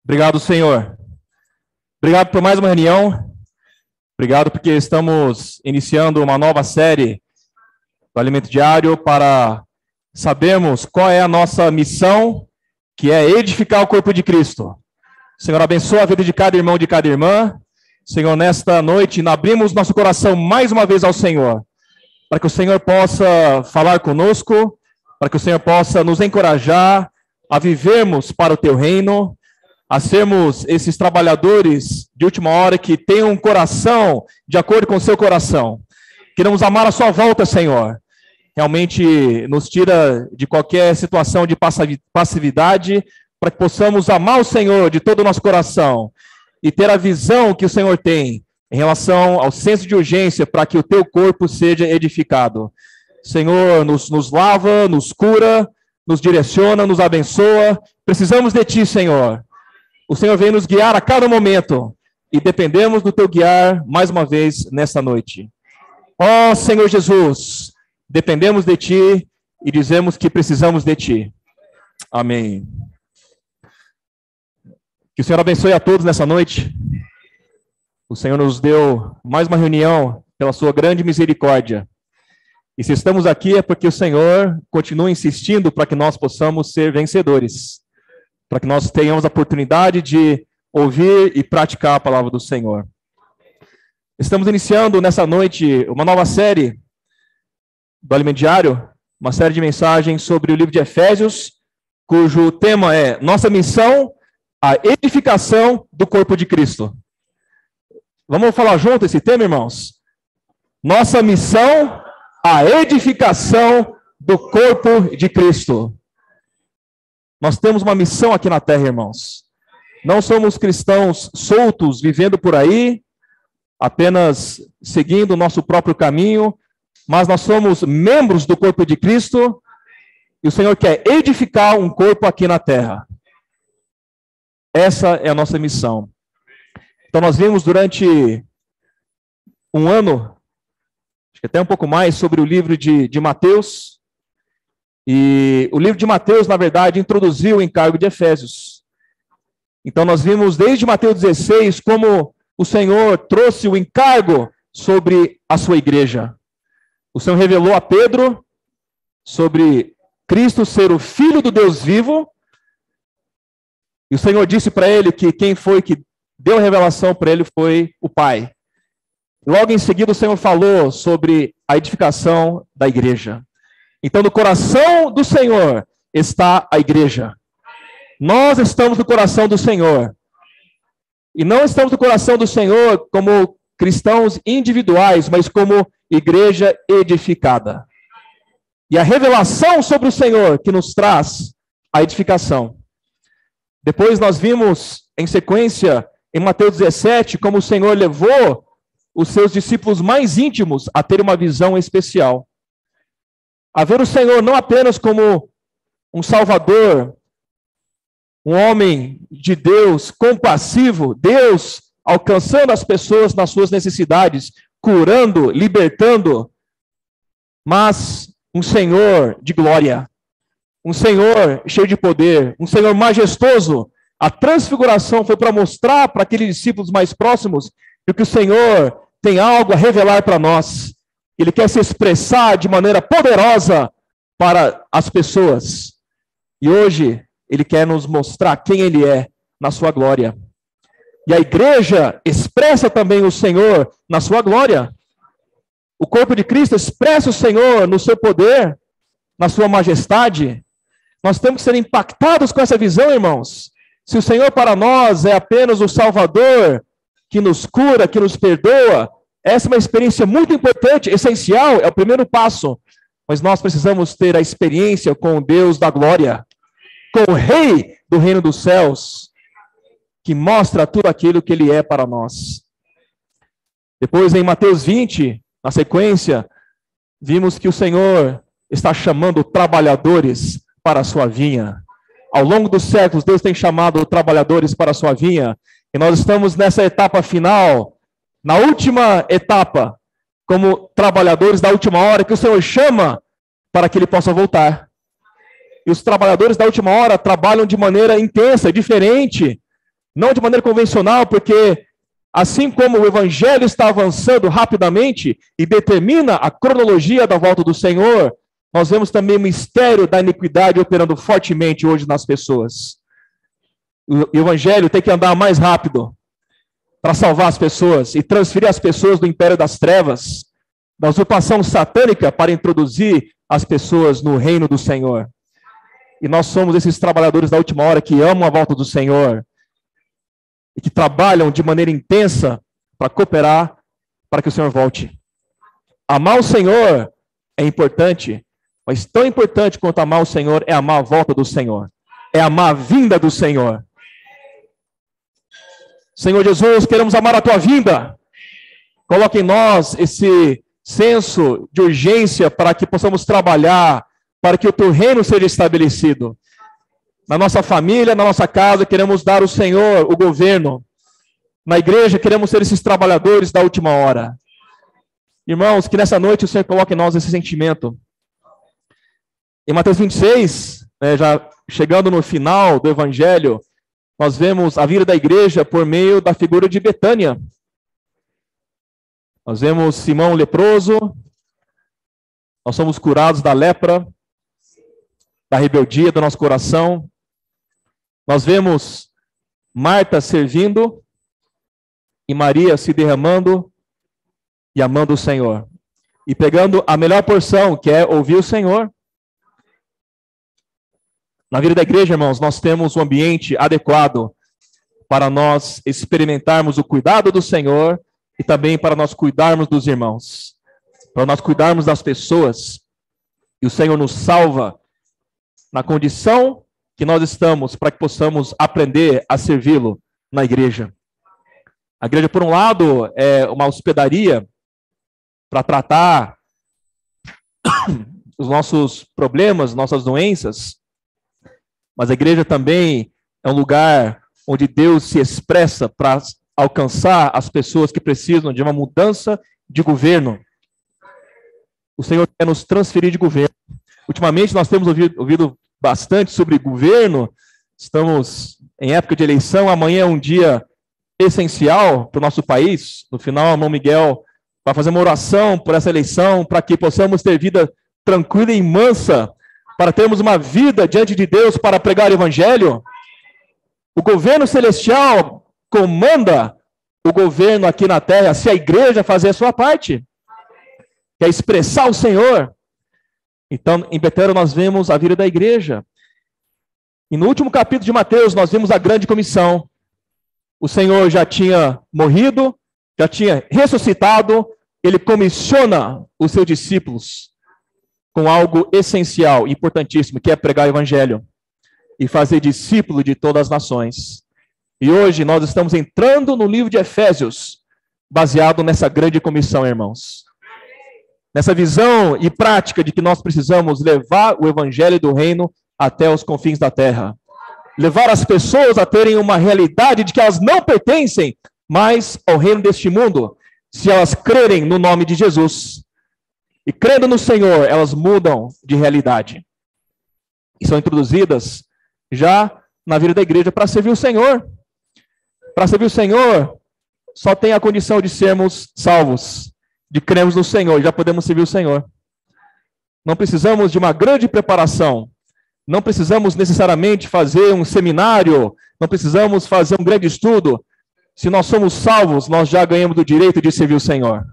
Obrigado, Senhor. Obrigado por mais uma reunião. Obrigado porque estamos iniciando uma nova série do Alimento Diário para sabermos qual é a nossa missão, que é edificar o corpo de Cristo. Senhor, abençoa a vida de cada irmão e de cada irmã. Senhor, nesta noite, abrimos nosso coração mais uma vez ao Senhor, para que o Senhor possa falar conosco, para que o Senhor possa nos encorajar a vivermos para o Teu reino, a sermos esses trabalhadores de última hora que tenham um coração de acordo com o Seu coração. Queremos amar a Sua volta, Senhor. Realmente nos tira de qualquer situação de passividade, para que possamos amar o Senhor de todo o nosso coração e ter a visão que o Senhor tem em relação ao senso de urgência para que o Teu corpo seja edificado. Senhor, nos lava, nos cura, nos direciona, nos abençoa. Precisamos de Ti, Senhor. O Senhor vem nos guiar a cada momento e dependemos do Teu guiar mais uma vez nesta noite. Ó Senhor Jesus, dependemos de Ti e dizemos que precisamos de Ti. Amém. Que o Senhor abençoe a todos nessa noite. O Senhor nos deu mais uma reunião pela Sua grande misericórdia. E se estamos aqui é porque o Senhor continua insistindo para que nós possamos ser vencedores, para que nós tenhamos a oportunidade de ouvir e praticar a palavra do Senhor. Estamos iniciando nessa noite uma nova série do Alimento Diário, uma série de mensagens sobre o livro de Efésios, cujo tema é Nossa Missão, a edificação do corpo de Cristo. Vamos falar junto esse tema, irmãos? Nossa missão, a edificação do corpo de Cristo. Nós temos uma missão aqui na terra, irmãos. Não somos cristãos soltos, vivendo por aí, apenas seguindo o nosso próprio caminho, mas nós somos membros do corpo de Cristo, e o Senhor quer edificar um corpo aqui na terra. Essa é a nossa missão. Então nós vimos durante um ano, acho que até um pouco mais, sobre o livro de Mateus. E o livro de Mateus, na verdade, introduziu o encargo de Efésios. Então nós vimos desde Mateus 16 como o Senhor trouxe o encargo sobre a sua igreja. O Senhor revelou a Pedro sobre Cristo ser o Filho do Deus vivo. E o Senhor disse para ele que quem foi que deu a revelação para ele foi o Pai. Logo em seguida o Senhor falou sobre a edificação da igreja. Então no coração do Senhor está a igreja. Nós estamos no coração do Senhor. E não estamos no coração do Senhor como cristãos individuais, mas como igreja edificada. E a revelação sobre o Senhor que nos traz a edificação. Depois nós vimos, em sequência, em Mateus 17, como o Senhor levou os seus discípulos mais íntimos a ter uma visão especial. A ver o Senhor não apenas como um Salvador, um homem de Deus compassivo, Deus alcançando as pessoas nas suas necessidades, curando, libertando, mas um Senhor de glória. Um Senhor cheio de poder, um Senhor majestoso. A transfiguração foi para mostrar para aqueles discípulos mais próximos que o Senhor tem algo a revelar para nós. Ele quer se expressar de maneira poderosa para as pessoas. E hoje Ele quer nos mostrar quem Ele é na sua glória. E a igreja expressa também o Senhor na sua glória. O corpo de Cristo expressa o Senhor no seu poder, na sua majestade. Nós temos que ser impactados com essa visão, irmãos. Se o Senhor para nós é apenas o Salvador, que nos cura, que nos perdoa, essa é uma experiência muito importante, essencial, é o primeiro passo. Mas nós precisamos ter a experiência com o Deus da glória, com o Rei do reino dos céus, que mostra tudo aquilo que Ele é para nós. Depois, em Mateus 20, na sequência, vimos que o Senhor está chamando trabalhadores para a sua vinha. Ao longo dos séculos, Deus tem chamado trabalhadores para a sua vinha. E nós estamos nessa etapa final, na última etapa, como trabalhadores da última hora, que o Senhor chama para que Ele possa voltar. E os trabalhadores da última hora trabalham de maneira intensa, diferente não de maneira convencional, porque assim como o evangelho está avançando rapidamente e determina a cronologia da volta do Senhor, nós vemos também o mistério da iniquidade operando fortemente hoje nas pessoas. O evangelho tem que andar mais rápido para salvar as pessoas e transferir as pessoas do império das trevas, da usurpação satânica, para introduzir as pessoas no reino do Senhor. E nós somos esses trabalhadores da última hora que amam a volta do Senhor e que trabalham de maneira intensa para cooperar para que o Senhor volte. Amar o Senhor é importante, mas tão importante quanto amar o Senhor é amar a volta do Senhor, é amar a vinda do Senhor. Senhor Jesus, queremos amar a tua vinda. Coloque em nós esse senso de urgência para que possamos trabalhar, para que o teu reino seja estabelecido. Na nossa família, na nossa casa, queremos dar ao Senhor o governo. Na igreja, queremos ser esses trabalhadores da última hora. Irmãos, que nessa noite o Senhor coloque em nós esse sentimento. Em Mateus 26, já chegando no final do Evangelho, nós vemos a vida da igreja por meio da figura de Betânia. Nós vemos Simão leproso, nós somos curados da lepra, da rebeldia do nosso coração. Nós vemos Marta servindo e Maria se derramando e amando o Senhor. E pegando a melhor porção, que é ouvir o Senhor. Na vida da igreja, irmãos, nós temos um ambiente adequado para nós experimentarmos o cuidado do Senhor e também para nós cuidarmos dos irmãos, para nós cuidarmos das pessoas. E o Senhor nos salva na condição que nós estamos, para que possamos aprender a servi-lo na igreja. A igreja, por um lado, é uma hospedaria para tratar os nossos problemas, nossas doenças, mas a igreja também é um lugar onde Deus se expressa para alcançar as pessoas que precisam de uma mudança de governo. O Senhor quer nos transferir de governo. Ultimamente nós temos ouvido bastante sobre governo. Estamos em época de eleição. Amanhã é um dia essencial para o nosso país. No final, a irmão Miguel vai fazer uma oração por essa eleição, para que possamos ter vida tranquila e mansa, para termos uma vida diante de Deus para pregar o evangelho. O governo celestial comanda o governo aqui na terra, se a igreja fazer a sua parte, que é expressar o Senhor. Então, em Betânia nós vemos a vida da igreja. E no último capítulo de Mateus nós vimos a grande comissão. O Senhor já tinha morrido, já tinha ressuscitado, ele comissiona os seus discípulos com algo essencial, importantíssimo, que é pregar o evangelho e fazer discípulo de todas as nações. E hoje nós estamos entrando no livro de Efésios, baseado nessa grande comissão, irmãos. Nessa visão e prática de que nós precisamos levar o evangelho do reino até os confins da terra. Levar as pessoas a terem uma realidade de que elas não pertencem mais ao reino deste mundo, se elas crerem no nome de Jesus. E crendo no Senhor, elas mudam de realidade. E são introduzidas já na vida da igreja para servir o Senhor. Para servir o Senhor, só tem a condição de sermos salvos, de crermos no Senhor, já podemos servir o Senhor. Não precisamos de uma grande preparação, não precisamos necessariamente fazer um seminário, não precisamos fazer um grande estudo. Se nós somos salvos, nós já ganhamos o direito de servir o Senhor.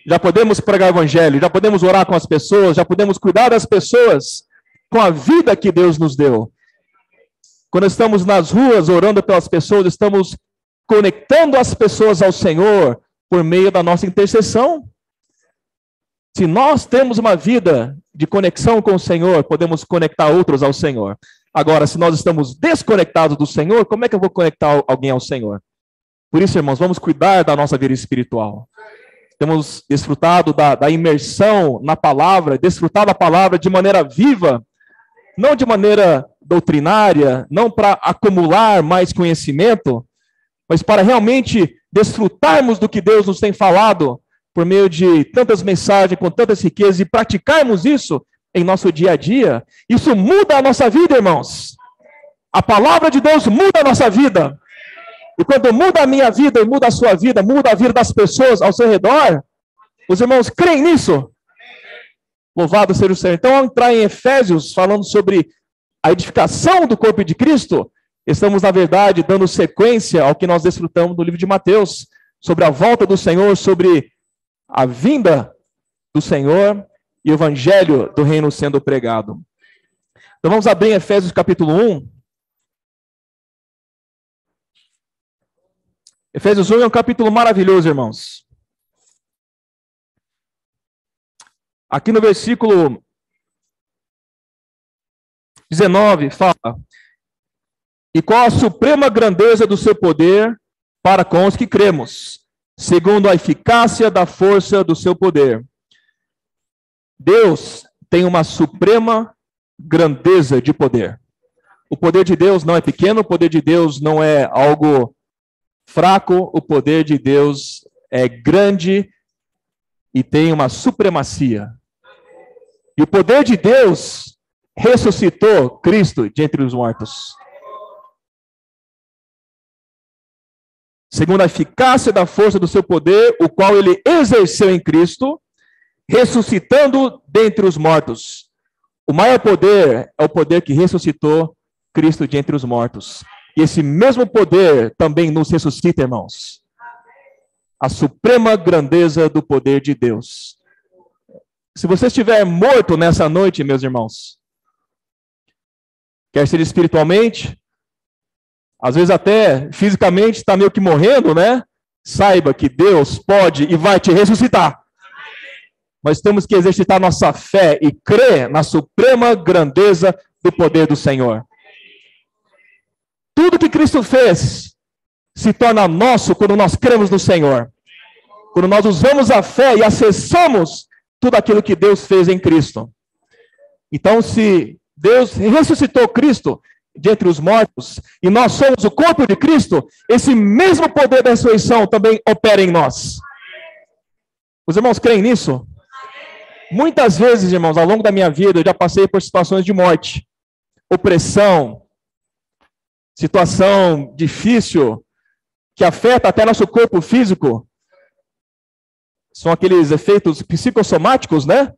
Já podemos pregar o evangelho, já podemos orar com as pessoas, já podemos cuidar das pessoas com a vida que Deus nos deu. Quando estamos nas ruas orando pelas pessoas, estamos conectando as pessoas ao Senhor por meio da nossa intercessão. Se nós temos uma vida de conexão com o Senhor, podemos conectar outros ao Senhor. Agora, se nós estamos desconectados do Senhor, como é que eu vou conectar alguém ao Senhor? Por isso, irmãos, vamos cuidar da nossa vida espiritual. Temos desfrutado da imersão na palavra, desfrutar da palavra de maneira viva, não de maneira doutrinária, não para acumular mais conhecimento, mas para realmente desfrutarmos do que Deus nos tem falado por meio de tantas mensagens, com tantas riquezas, e praticarmos isso em nosso dia a dia. Isso muda a nossa vida, irmãos. A palavra de Deus muda a nossa vida. E quando muda a minha vida e muda a sua vida, muda a vida das pessoas ao seu redor, os irmãos creem nisso? Louvado seja o Senhor. Então, ao entrar em Efésios, falando sobre a edificação do corpo de Cristo, estamos, na verdade, dando sequência ao que nós desfrutamos no livro de Mateus, sobre a volta do Senhor, sobre a vinda do Senhor e o evangelho do reino sendo pregado. Então vamos abrir Efésios capítulo 1. Efésios 1 é um capítulo maravilhoso, irmãos. Aqui no versículo 19 fala: e qual a suprema grandeza do seu poder para com os que cremos, segundo a eficácia da força do seu poder. Deus tem uma suprema grandeza de poder. O poder de Deus não é pequeno, o poder de Deus não é algo fraco, o poder de Deus é grande e tem uma supremacia. E o poder de Deus ressuscitou Cristo de entre os mortos. Segundo a eficácia da força do seu poder, o qual ele exerceu em Cristo, ressuscitando dentre os mortos. O maior poder é o poder que ressuscitou Cristo de entre os mortos. E esse mesmo poder também nos ressuscita, irmãos. A suprema grandeza do poder de Deus. Se você estiver morto nessa noite, meus irmãos, quer ser espiritualmente, às vezes até fisicamente está meio que morrendo, né? Saiba que Deus pode e vai te ressuscitar. Mas temos que exercitar nossa fé e crer na suprema grandeza do poder do Senhor. Tudo que Cristo fez se torna nosso quando nós cremos no Senhor. Quando nós usamos a fé e acessamos tudo aquilo que Deus fez em Cristo. Então, se Deus ressuscitou Cristo dentre os mortos, e nós somos o corpo de Cristo, esse mesmo poder da ressurreição também opera em nós. Os irmãos creem nisso? Muitas vezes, irmãos, ao longo da minha vida, eu já passei por situações de morte, opressão, situação difícil, que afeta até nosso corpo físico. São aqueles efeitos psicossomáticos, né?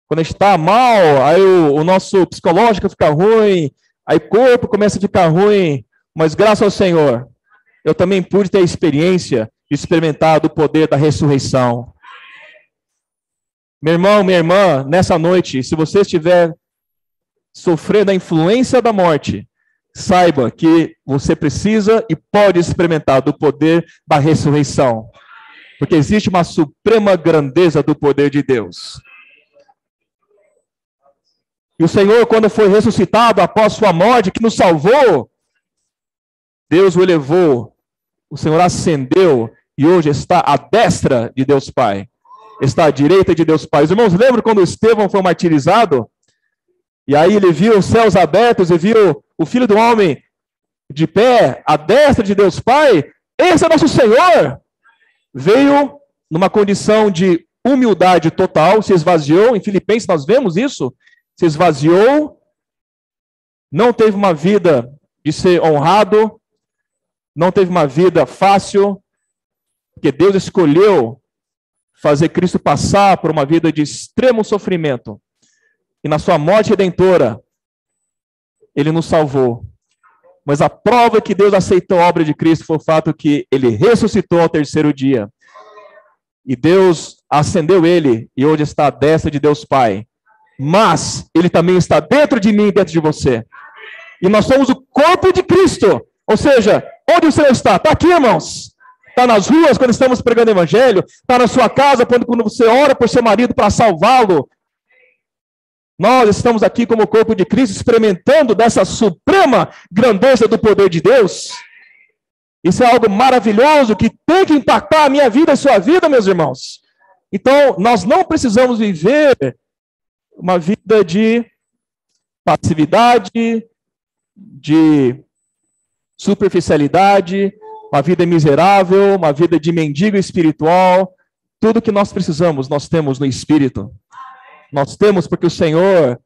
Quando a gente está mal, aí o nosso psicológico fica ruim, aí o corpo começa a ficar ruim, mas graças ao Senhor, eu também pude ter a experiência de experimentar do poder da ressurreição. Meu irmão, minha irmã, nessa noite, se você estiver sofrendo a influência da morte, saiba que você precisa e pode experimentar do poder da ressurreição, porque existe uma suprema grandeza do poder de Deus. E o Senhor, quando foi ressuscitado após sua morte, que nos salvou, Deus o elevou, o Senhor ascendeu e hoje está à destra de Deus Pai. Está à direita de Deus Pai. Os irmãos lembram quando Estevão foi martirizado? E aí ele viu os céus abertos e viu o Filho do Homem de pé, à destra de Deus Pai? Esse é nosso Senhor. Veio numa condição de humildade total, se esvaziou. Em Filipenses nós vemos isso. Se esvaziou, não teve uma vida de ser honrado, não teve uma vida fácil, porque Deus escolheu fazer Cristo passar por uma vida de extremo sofrimento. E na sua morte redentora, Ele nos salvou. Mas a prova que Deus aceitou a obra de Cristo foi o fato que Ele ressuscitou ao terceiro dia. E Deus ascendeu Ele, e hoje está à destra de Deus Pai. Mas Ele também está dentro de mim e dentro de você. E nós somos o corpo de Cristo. Ou seja, onde o Senhor está? Está aqui, irmãos. Está nas ruas quando estamos pregando o Evangelho. Está na sua casa quando você ora por seu marido para salvá-lo. Nós estamos aqui como corpo de Cristo, experimentando dessa suprema grandeza do poder de Deus. Isso é algo maravilhoso que tem que impactar a minha vida e a sua vida, meus irmãos. Então, nós não precisamos viver uma vida de passividade, de superficialidade, uma vida miserável, uma vida de mendigo espiritual. Tudo que nós precisamos, nós temos no Espírito. Nós temos porque o Senhor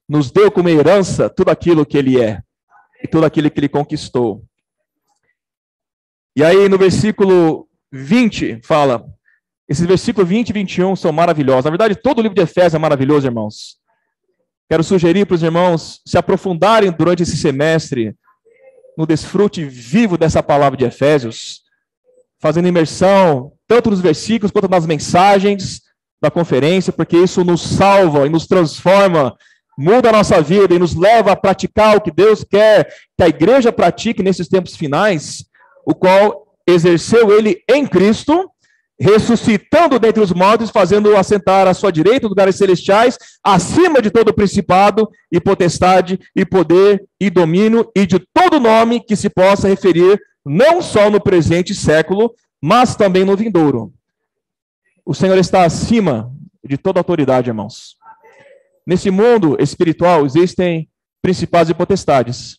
nos deu como herança tudo aquilo que Ele é e tudo aquilo que Ele conquistou. E aí no versículo 20 fala, esses versículos 20 e 21 são maravilhosos. Na verdade, todo o livro de Efésios é maravilhoso, irmãos. Quero sugerir para os irmãos se aprofundarem durante esse semestre no desfrute vivo dessa palavra de Efésios, fazendo imersão tanto nos versículos quanto nas mensagens da conferência, porque isso nos salva e nos transforma, muda a nossa vida e nos leva a praticar o que Deus quer que a igreja pratique nesses tempos finais, o qual exerceu ele em Cristo, ressuscitando dentre os mortos, fazendo-o assentar à sua direita nos lugares celestiais, acima de todo principado e potestade e poder e domínio e de todo nome que se possa referir, não só no presente século, mas também no vindouro. O Senhor está acima de toda autoridade, irmãos. Nesse mundo espiritual existem principados e potestades.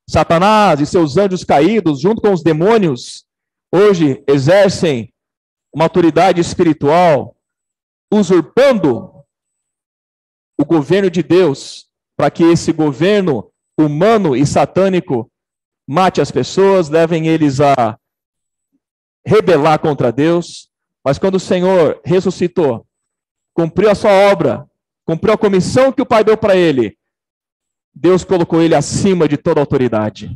Satanás e seus anjos caídos, junto com os demônios, hoje exercem uma autoridade espiritual, usurpando o governo de Deus, para que esse governo humano e satânico mate as pessoas, levem eles a rebelar contra Deus. Mas quando o Senhor ressuscitou, cumpriu a sua obra, cumpriu a comissão que o Pai deu para ele, Deus colocou ele acima de toda autoridade.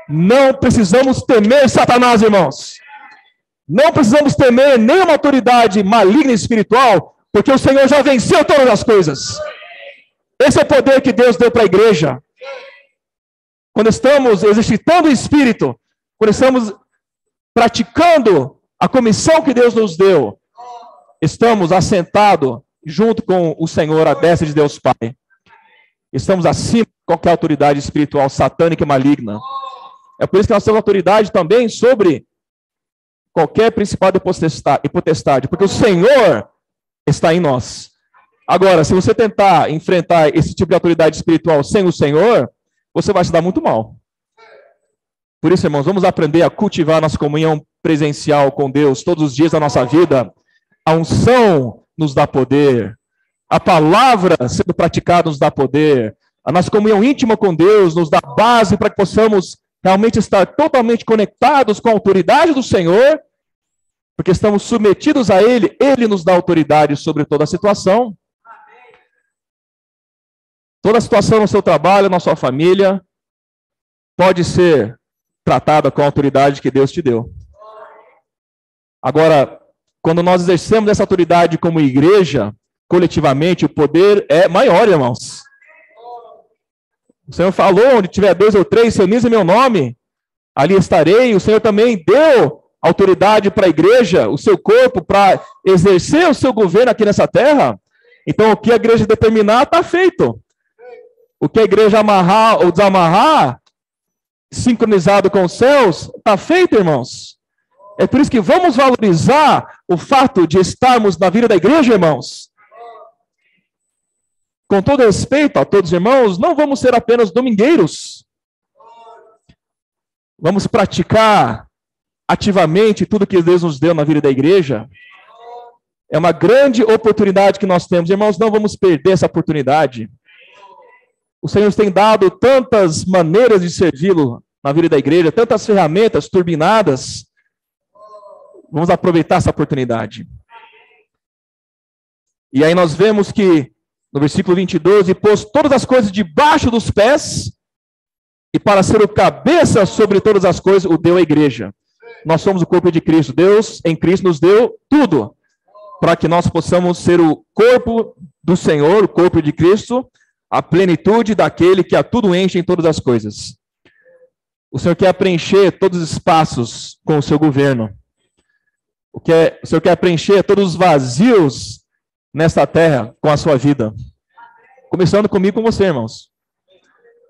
Não precisamos temer Satanás, irmãos. Não precisamos temer nenhuma autoridade maligna espiritual, porque o Senhor já venceu todas as coisas. Esse é o poder que Deus deu para a igreja. Quando estamos exercitando o Espírito, quando estamos praticando a comissão que Deus nos deu, estamos assentados junto com o Senhor à destra de Deus Pai. Estamos acima de qualquer autoridade espiritual satânica e maligna. É por isso que nós temos autoridade também sobre qualquer principado e potestade, porque o Senhor está em nós. Agora, se você tentar enfrentar esse tipo de autoridade espiritual sem o Senhor, você vai se dar muito mal. Por isso, irmãos, vamos aprender a cultivar nossa comunhão presencial com Deus todos os dias da nossa vida. A unção nos dá poder. A palavra sendo praticada nos dá poder. A nossa comunhão íntima com Deus nos dá base para que possamos realmente estar totalmente conectados com a autoridade do Senhor, porque estamos submetidos a Ele. Ele nos dá autoridade sobre toda a situação. Toda a situação no seu trabalho, na sua família, pode ser tratada com a autoridade que Deus te deu. Agora, quando nós exercemos essa autoridade como igreja, coletivamente, o poder é maior, irmãos. O Senhor falou, onde tiver 2 ou 3 reunidos em meu nome, ali estarei. O Senhor também deu autoridade para a igreja, o seu corpo, para exercer o seu governo aqui nessa terra. Então, o que a igreja determinar, está feito. O que a igreja amarrar ou desamarrar, sincronizado com os céus, está feito, irmãos. É por isso que vamos valorizar o fato de estarmos na vida da igreja, irmãos. Com todo respeito a todos os irmãos, não vamos ser apenas domingueiros. Vamos praticar ativamente tudo que Deus nos deu na vida da igreja. É uma grande oportunidade que nós temos. Irmãos, não vamos perder essa oportunidade. O Senhor nos tem dado tantas maneiras de servi-lo na vida da igreja, tantas ferramentas turbinadas. Vamos aproveitar essa oportunidade. E aí nós vemos que, no versículo 22, e pôs todas as coisas debaixo dos pés, e para ser o cabeça sobre todas as coisas, o deu à igreja. Nós somos o corpo de Cristo. Deus, em Cristo, nos deu tudo, para que nós possamos ser o corpo do Senhor, o corpo de Cristo, a plenitude daquele que a tudo enche em todas as coisas. O Senhor quer preencher todos os espaços com o seu governo. O Senhor quer preencher todos os vazios nesta terra com a sua vida. Começando comigo e com você, irmãos.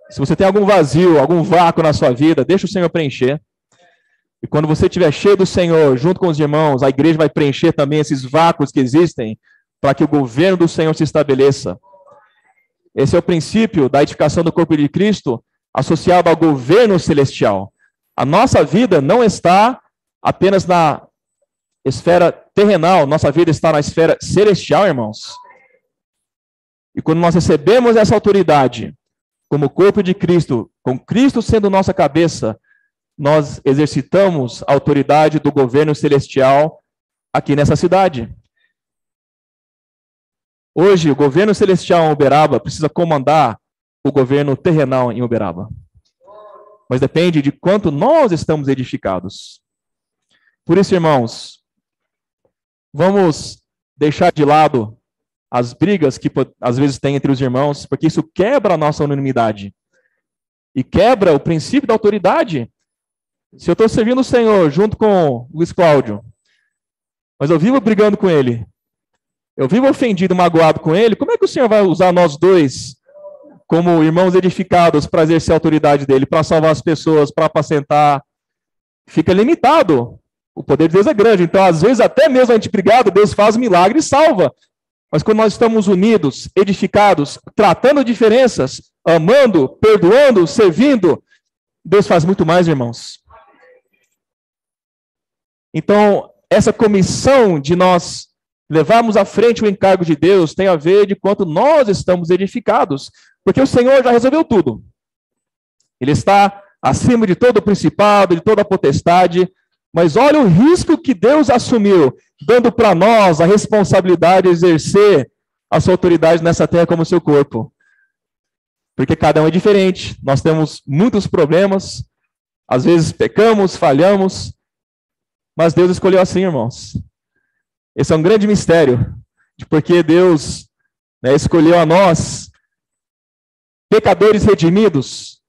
Se você tem algum vazio, algum vácuo na sua vida, deixa o Senhor preencher. E quando você estiver cheio do Senhor, junto com os irmãos, a igreja vai preencher também esses vácuos que existem, para que o governo do Senhor se estabeleça. Esse é o princípio da edificação do corpo de Cristo, associado ao governo celestial. A nossa vida não está apenas na esfera terrenal, nossa vida está na esfera celestial, irmãos. E quando nós recebemos essa autoridade, como corpo de Cristo, com Cristo sendo nossa cabeça, nós exercitamos a autoridade do governo celestial aqui nessa cidade. Hoje, o governo celestial em Uberaba precisa comandar o governo terrenal em Uberaba. Mas depende de quanto nós estamos edificados. Por isso, irmãos, vamos deixar de lado as brigas que às vezes tem entre os irmãos, porque isso quebra a nossa unanimidade. E quebra o princípio da autoridade. Se eu estou servindo o Senhor junto com o Luiz Cláudio, mas eu vivo brigando com ele, eu vivo ofendido, magoado com ele, como é que o Senhor vai usar nós dois como irmãos edificados para exercer a autoridade dele, para salvar as pessoas, para apacentar? Fica limitado. O poder de Deus é grande. Então, às vezes, até mesmo a gente brigado, Deus faz milagre e salva. Mas quando nós estamos unidos, edificados, tratando diferenças, amando, perdoando, servindo, Deus faz muito mais, irmãos. Então, essa comissão de nós levarmos à frente o encargo de Deus tem a ver de quanto nós estamos edificados. Porque o Senhor já resolveu tudo. Ele está acima de todo o principado, de toda a potestade. Mas olha o risco que Deus assumiu, dando para nós a responsabilidade de exercer a sua autoridade nessa terra como seu corpo. Porque cada um é diferente. Nós temos muitos problemas. Às vezes pecamos, falhamos. Mas Deus escolheu assim, irmãos. Esse é um grande mistério, de porque Deus escolheu a nós, pecadores redimidos,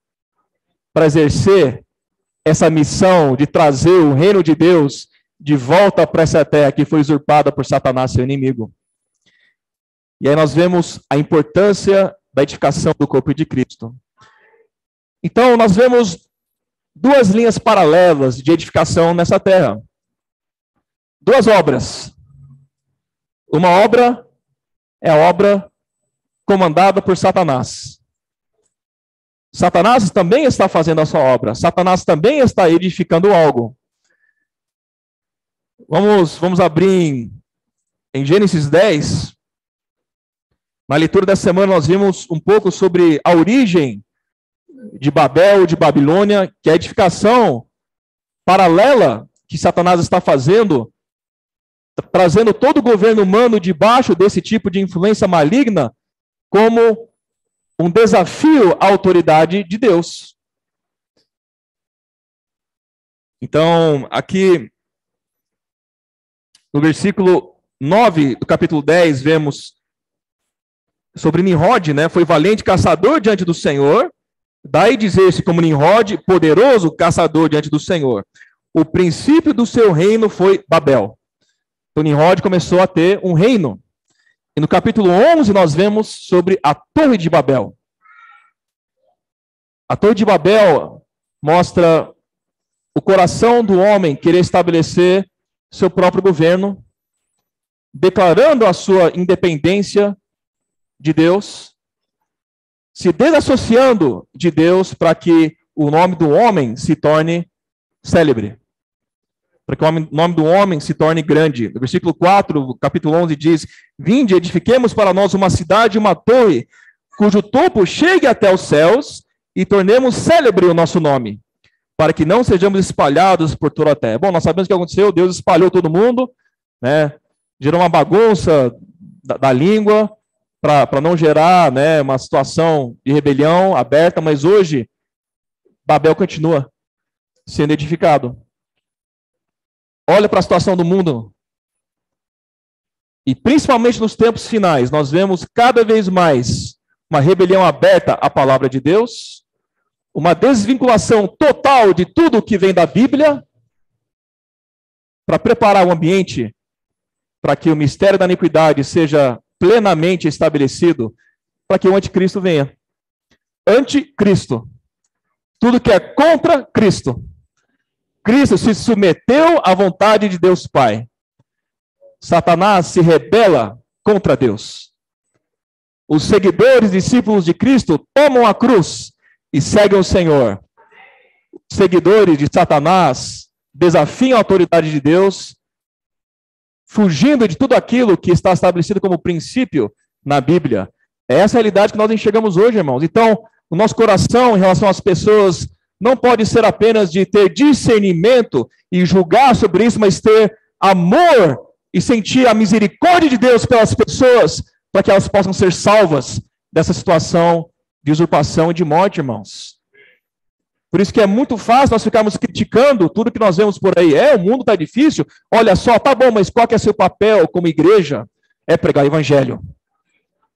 para exercer essa missão de trazer o reino de Deus de volta para essa terra que foi usurpada por Satanás, seu inimigo. E aí nós vemos a importância da edificação do corpo de Cristo. Então, nós vemos duas linhas paralelas de edificação nessa terra. Duas obras. Uma obra é a obra comandada por Satanás. Satanás também está fazendo a sua obra. Satanás também está edificando algo. Vamos abrir em Gênesis 10. Na leitura dessa semana nós vimos um pouco sobre a origem de Babel, de Babilônia, que é a edificação paralela que Satanás está fazendo, trazendo todo o governo humano debaixo desse tipo de influência maligna, como um desafio à autoridade de Deus. Então, aqui, no versículo 9 do capítulo 10, vemos sobre Nimrod, foi valente caçador diante do Senhor, daí dizer-se como Nimrod, poderoso caçador diante do Senhor. O princípio do seu reino foi Babel. Então, Nimrod começou a ter um reino. E no capítulo 11 nós vemos sobre a Torre de Babel. A Torre de Babel mostra o coração do homem querer estabelecer seu próprio governo, declarando a sua independência de Deus, se desassociando de Deus para que o nome do homem se torne célebre, para que o nome do homem se torne grande. No versículo 4, do capítulo 11 diz: vinde, edifiquemos para nós uma cidade, uma torre, cujo topo chegue até os céus, e tornemos célebre o nosso nome, para que não sejamos espalhados por toda a terra. Bom, nós sabemos o que aconteceu, Deus espalhou todo mundo, gerou uma bagunça da língua, para não gerar uma situação de rebelião aberta, mas hoje Babel continua sendo edificado. Olha para a situação do mundo. E principalmente nos tempos finais, nós vemos cada vez mais uma rebelião aberta à palavra de Deus, uma desvinculação total de tudo que vem da Bíblia, para preparar o ambiente para que o mistério da iniquidade seja plenamente estabelecido, para que o anticristo venha. Anticristo. Tudo que é contra Cristo. Cristo se submeteu à vontade de Deus Pai. Satanás se rebela contra Deus. Os seguidores, discípulos de Cristo, tomam a cruz e seguem o Senhor. Os seguidores de Satanás desafiam a autoridade de Deus, fugindo de tudo aquilo que está estabelecido como princípio na Bíblia. É essa a realidade que nós enxergamos hoje, irmãos. Então, o nosso coração em relação às pessoas não pode ser apenas de ter discernimento e julgar sobre isso, mas ter amor e sentir a misericórdia de Deus pelas pessoas, para que elas possam ser salvas dessa situação de usurpação e de morte, irmãos. Por isso que é muito fácil nós ficarmos criticando tudo que nós vemos por aí. O mundo está difícil, olha só, tá bom, mas qual que é seu papel como igreja? É pregar o evangelho.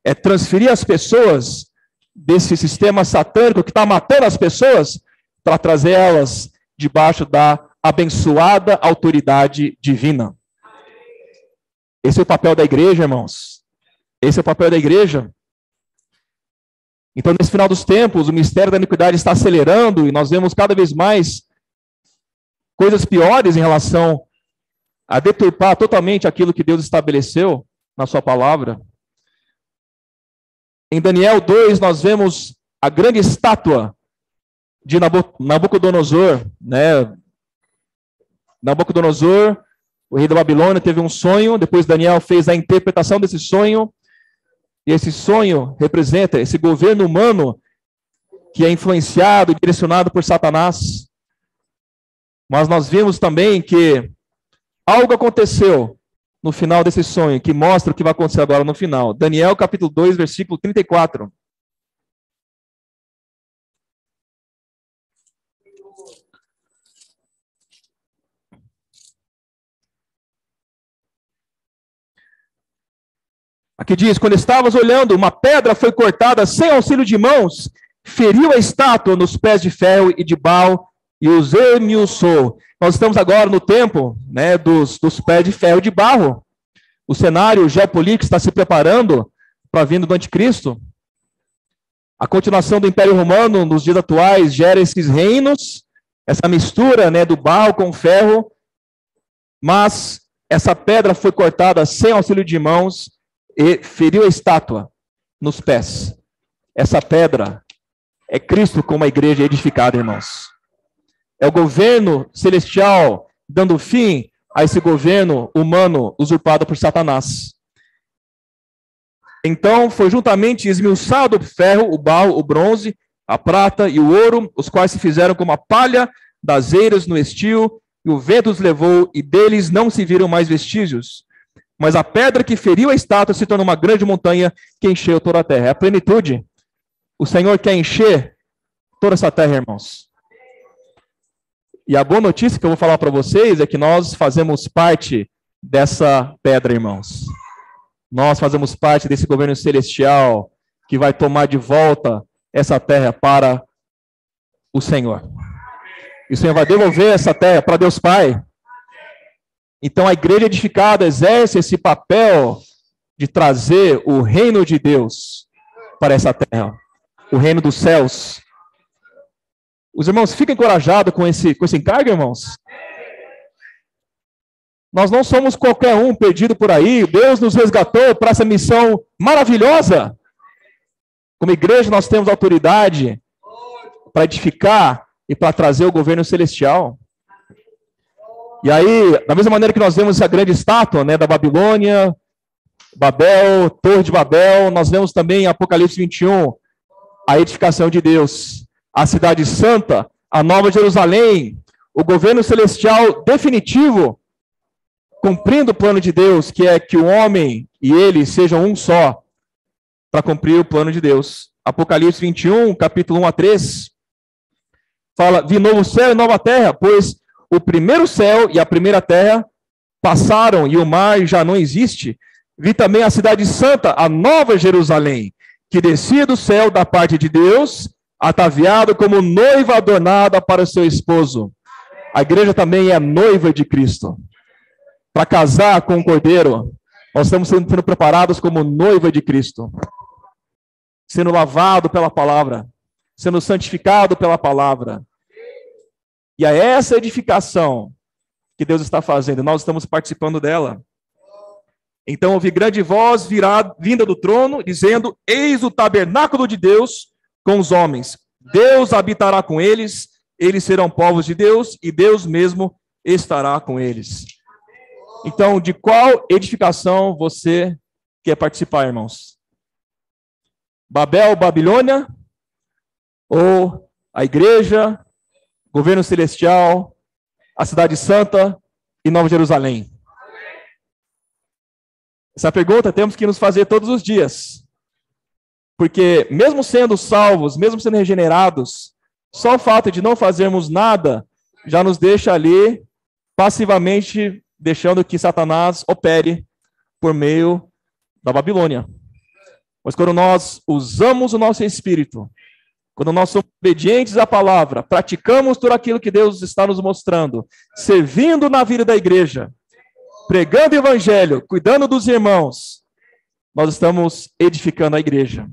É transferir as pessoas desse sistema satânico que está matando as pessoas para trazer elas debaixo da abençoada autoridade divina. Esse é o papel da igreja, irmãos. Esse é o papel da igreja. Então, nesse final dos tempos, o mistério da iniquidade está acelerando e nós vemos cada vez mais coisas piores em relação a deturpar totalmente aquilo que Deus estabeleceu na sua palavra. Em Daniel 2, nós vemos a grande estátua de Nabucodonosor, né? Nabucodonosor, o rei da Babilônia, teve um sonho, depois Daniel fez a interpretação desse sonho, e esse sonho representa esse governo humano que é influenciado e direcionado por Satanás. Mas nós vimos também que algo aconteceu no final desse sonho, que mostra o que vai acontecer agora no final. Daniel capítulo 2, versículo 34. Aqui diz, quando estavas olhando, uma pedra foi cortada sem auxílio de mãos, feriu a estátua nos pés de ferro e de Baal e os esmiuçou. Nós estamos agora no tempo, né, dos pés de ferro e de barro. O cenário geopolítico está se preparando para a vinda do anticristo. A continuação do Império Romano nos dias atuais gera esses reinos, essa mistura, né, do barro com o ferro, mas essa pedra foi cortada sem auxílio de mãos e feriu a estátua nos pés. Essa pedra é Cristo como a igreja edificada, irmãos. É o governo celestial dando fim a esse governo humano usurpado por Satanás. Então foi juntamente esmiuçado o ferro, o barro, o bronze, a prata e o ouro, os quais se fizeram como a palha das eiras no estio, e o vento os levou, e deles não se viram mais vestígios. Mas a pedra que feriu a estátua se tornou uma grande montanha que encheu toda a terra. É a plenitude. O Senhor quer encher toda essa terra, irmãos. E a boa notícia que eu vou falar para vocês é que nós fazemos parte dessa pedra, irmãos. Nós fazemos parte desse governo celestial que vai tomar de volta essa terra para o Senhor. E o Senhor vai devolver essa terra para Deus Pai. Então a igreja edificada exerce esse papel de trazer o reino de Deus para essa terra, o reino dos céus. Os irmãos, fiquem encorajados com esse encargo, irmãos. Nós não somos qualquer um perdido por aí. Deus nos resgatou para essa missão maravilhosa. Como igreja, nós temos autoridade para edificar e para trazer o governo celestial. E aí, da mesma maneira que nós vemos essa grande estátua, né, da Babilônia, Babel, Torre de Babel, nós vemos também em Apocalipse 21, a edificação de Deus, a cidade santa, a Nova Jerusalém, o governo celestial definitivo, cumprindo o plano de Deus, que é que o homem e ele sejam um só, para cumprir o plano de Deus. Apocalipse 21, capítulo 1 a 3, fala, vi novo céu e nova terra, pois o primeiro céu e a primeira terra passaram e o mar já não existe. Vi também a cidade santa, a Nova Jerusalém, que descia do céu da parte de Deus, ataviado como noiva adornada para o seu esposo. A igreja também é noiva de Cristo. Para casar com o Cordeiro, nós estamos sendo preparados como noiva de Cristo. Sendo lavado pela palavra, sendo santificado pela palavra. E é essa edificação que Deus está fazendo, nós estamos participando dela. Então ouvi grande voz vinda do trono, dizendo, eis o tabernáculo de Deus com os homens. Deus habitará com eles, eles serão povos de Deus, e Deus mesmo estará com eles. Então, de qual edificação você quer participar, irmãos? Babel, Babilônia? Ou a igreja governo celestial, a cidade santa e Nova Jerusalém? Essa pergunta temos que nos fazer todos os dias. Porque mesmo sendo salvos, mesmo sendo regenerados, só o fato de não fazermos nada já nos deixa ali passivamente deixando que Satanás opere por meio da Babilônia. Mas quando nós usamos o nosso espírito, quando nós somos obedientes à palavra, praticamos tudo aquilo que Deus está nos mostrando, servindo na vida da igreja, pregando o evangelho, cuidando dos irmãos, nós estamos edificando a igreja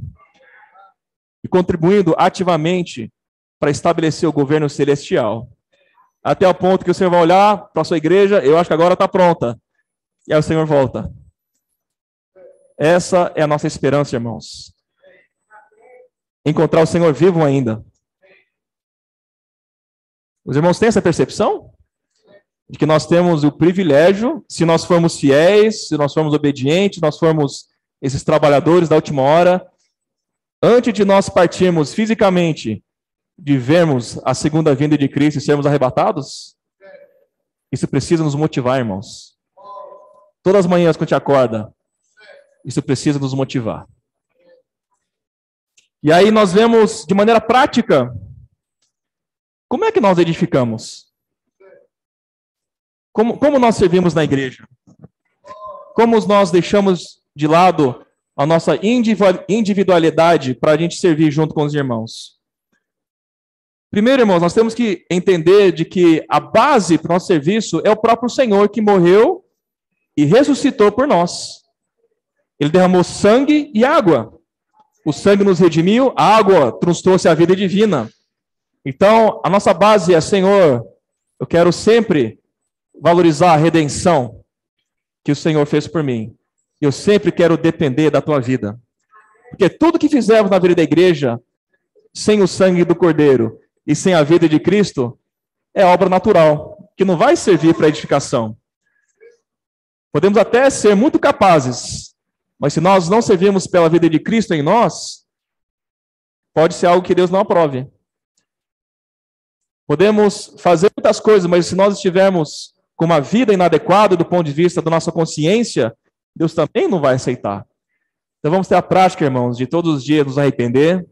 e contribuindo ativamente para estabelecer o governo celestial. Até o ponto que o Senhor vai olhar para a sua igreja, eu acho que agora está pronta. E aí o Senhor volta. Essa é a nossa esperança, irmãos. Encontrar o Senhor vivo ainda. Os irmãos têm essa percepção? De que nós temos o privilégio, se nós formos fiéis, se nós formos obedientes, nós formos esses trabalhadores da última hora, antes de nós partirmos fisicamente, de vermos a segunda vinda de Cristo e sermos arrebatados? Isso precisa nos motivar, irmãos. Todas as manhãs quando a gente acorda, isso precisa nos motivar. E aí nós vemos de maneira prática, como é que nós edificamos? Como nós servimos na igreja? Como nós deixamos de lado a nossa individualidade para a gente servir junto com os irmãos? Primeiro, irmãos, nós temos que entender de que a base para o nosso serviço é o próprio Senhor que morreu e ressuscitou por nós. Ele derramou sangue e água. O sangue nos redimiu, a água nos trouxe a vida divina. Então, a nossa base é, Senhor, eu quero sempre valorizar a redenção que o Senhor fez por mim. Eu sempre quero depender da tua vida. Porque tudo que fizermos na vida da igreja, sem o sangue do Cordeiro e sem a vida de Cristo, é obra natural, que não vai servir para edificação. Podemos até ser muito capazes, mas se nós não servirmos pela vida de Cristo em nós, pode ser algo que Deus não aprove. Podemos fazer muitas coisas, mas se nós estivermos com uma vida inadequada do ponto de vista da nossa consciência, Deus também não vai aceitar. Então vamos ter a prática, irmãos, de todos os dias nos arrepender,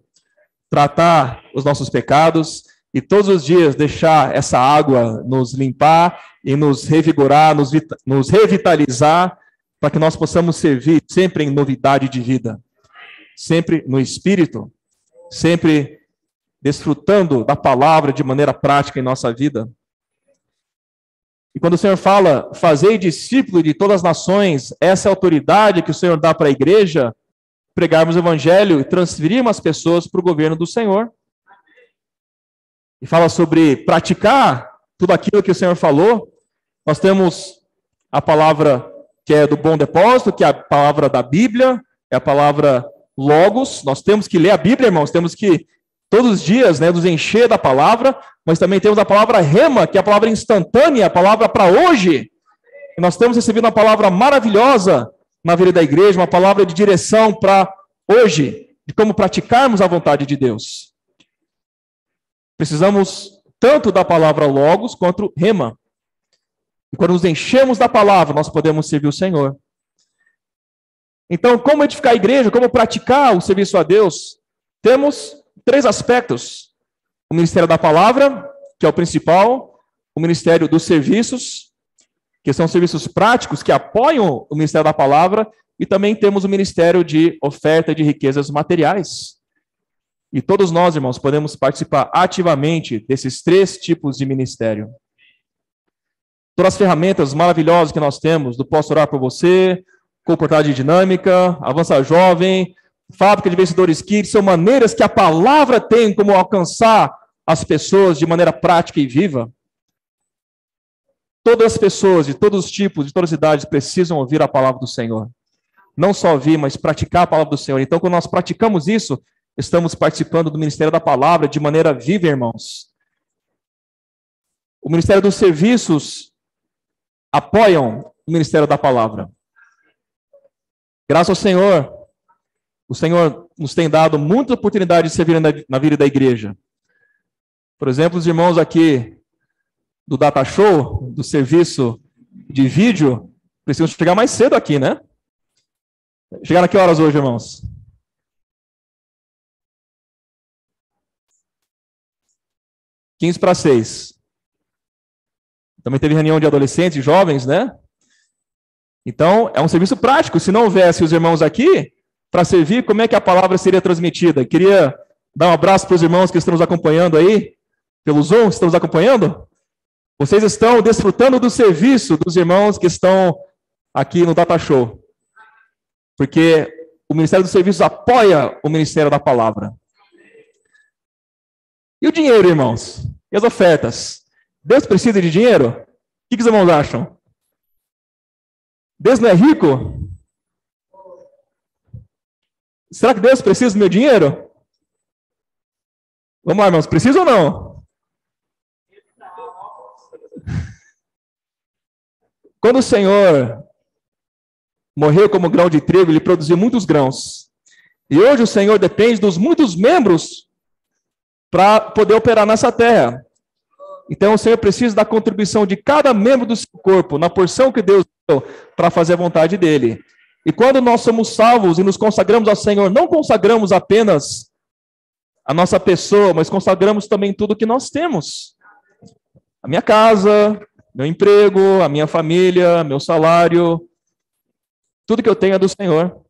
tratar os nossos pecados e todos os dias deixar essa água nos limpar e nos revigorar, nos revitalizar, para que nós possamos servir sempre em novidade de vida, sempre no Espírito, sempre desfrutando da palavra de maneira prática em nossa vida. E quando o Senhor fala, fazei discípulo de todas as nações, essa é a autoridade que o Senhor dá para a igreja, pregarmos o evangelho e transferirmos as pessoas para o governo do Senhor. E fala sobre praticar tudo aquilo que o Senhor falou. Nós temos a palavra que é do bom depósito, que é a palavra da Bíblia, é a palavra Logos. Nós temos que ler a Bíblia, irmãos, temos que todos os dias, né, nos encher da palavra, mas também temos a palavra rema, que é a palavra instantânea, a palavra para hoje. E nós temos recebido uma palavra maravilhosa na vida da igreja, uma palavra de direção para hoje, de como praticarmos a vontade de Deus. Precisamos tanto da palavra logos quanto rema. E quando nos enchemos da palavra, nós podemos servir o Senhor. Então, como edificar a igreja, como praticar o serviço a Deus? Temos 3 aspectos. O ministério da palavra, que é o principal, o ministério dos serviços, que são serviços práticos que apoiam o ministério da palavra, e também temos o ministério de oferta de riquezas materiais. E todos nós, irmãos, podemos participar ativamente desses 3 tipos de ministério. Todas as ferramentas maravilhosas que nós temos, do Posso Orar por Você, Comportagem Dinâmica, Avança Jovem, Fábrica de Vencedores Kids, são maneiras que a palavra tem como alcançar as pessoas de maneira prática e viva. Todas as pessoas, de todos os tipos, de todas as idades, precisam ouvir a palavra do Senhor. Não só ouvir, mas praticar a palavra do Senhor. Então, quando nós praticamos isso, estamos participando do ministério da palavra de maneira viva, irmãos. O ministério dos serviços apoiam o ministério da palavra. Graças ao Senhor, o Senhor nos tem dado muita oportunidade de servir na vida da igreja. Por exemplo, os irmãos aqui do Data Show, do serviço de vídeo, precisam chegar mais cedo aqui, né? Chegaram a que horas hoje, irmãos? 5:45. Também teve reunião de adolescentes e jovens, né? Então, é um serviço prático. Se não houvesse os irmãos aqui para servir, como é que a palavra seria transmitida? Queria dar um abraço para os irmãos que estão nos acompanhando aí, pelo Zoom, estão nos acompanhando? Vocês estão desfrutando do serviço dos irmãos que estão aqui no Data Show. Porque o Ministério dos Serviços apoia o Ministério da Palavra. E o dinheiro, irmãos? E as ofertas? Deus precisa de dinheiro? O que os irmãos acham? Deus não é rico? Será que Deus precisa do meu dinheiro? Vamos lá, irmãos, precisa ou não? Quando o Senhor morreu como grão de trigo, ele produziu muitos grãos. E hoje o Senhor depende dos muitos membros para poder operar nessa terra. Então o Senhor precisa da contribuição de cada membro do seu corpo, na porção que Deus deu, para fazer a vontade dele. E quando nós somos salvos e nos consagramos ao Senhor, não consagramos apenas a nossa pessoa, mas consagramos também tudo que nós temos. A minha casa, meu emprego, a minha família, meu salário, tudo que eu tenho é do Senhor.